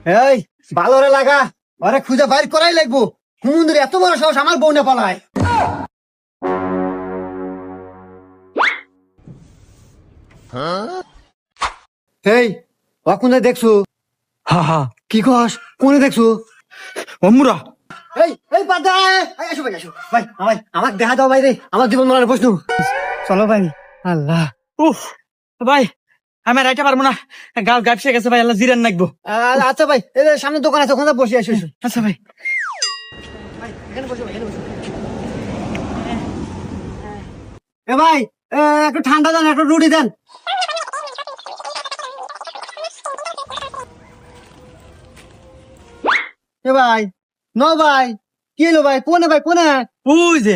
এই ভালো রে লাগা, ওরে খুঁজে বাইর করাই লাগবো। হুমুন্দির এত বড় সাহস আমার বউ না পালায়। এই কোনে দেখছো? হা হা কি কস? কোনে দেখছো? অমুরা এই পাদা, আসো ভাই, আসো ভাই, আমাকে দেখা দাও ভাই রে, আমার জীবন মরণের প্রশ্ন। চলো ভাই। আল্লাহ। উফ ভাই আমি আর আইতে পারবো না, গাল গাপসে গেছে ভাই, আল্লাহ জিরান নাকবো। আচ্ছা ভাই, এই যে সামনে দোকান আছে, ওখানে বসে আসো। আচ্ছা ভাই। ভাই এখানে বসো, এখানে বসো। এ ভাই, একটু ঠান্ডা দেন, একটু রুটি দেন। এ ভাই, ন ভাই, কি হলো ভাই? কোনে ভাই, কোনে? ওই যে